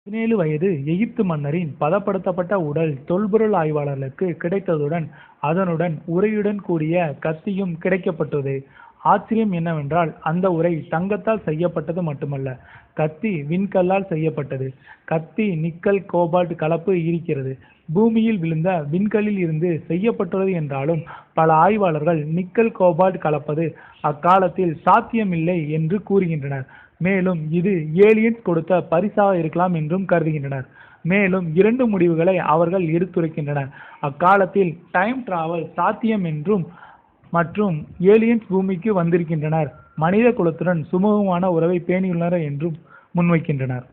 17 வயது எகிப்து மன்னரின் பதப்படுத்தப்பட்ட உடல் தொல்பொருள் ஆய்வாளர்களுக்கு கிடைத்ததுடன் அதனுடன் உரையுடன் கூடிய கத்தியும் கிடைக்கப்பட்டது. ஆச்சரியம் என்னவென்றால் அந்த உரை தங்கத்தால் செய்யப்பட்டது மட்டுமல்ல, கத்தி விண்கல்லால் செய்யப்பட்டது. கத்தி நிக்கல் கோபால்ட் கலப்பு இருக்கிறது. பூமியில் விழுந்த விண்கல்லில் இருந்து செய்யப்பட்டுள்ளது என்றாலும் பல ஆய்வாளர்கள் நிக்கல் கோபால்ட் கலப்பது அக்காலத்தில் சாத்தியமில்லை என்று கூறுகின்றனர். மேலும் இது ஏலியன்ஸ் கொடுத்த பரிசாக இருக்கலாம் என்றும் கருதுகின்றனர். மேலும் 2 முடிவுகளை அவர்கள் எடுத்துரைக்கின்றனர். அக்காலத்தில் டைம் டிராவல் சாத்தியம் என்றும் மற்றும் ஏலியன்ஸ் பூமிக்கு வந்திருக்கின்றனர், மனித குலத்துடன் சுமூகமான உறவை பேணியுள்ளனர் என்றும் முன்வைக்கின்றனர்.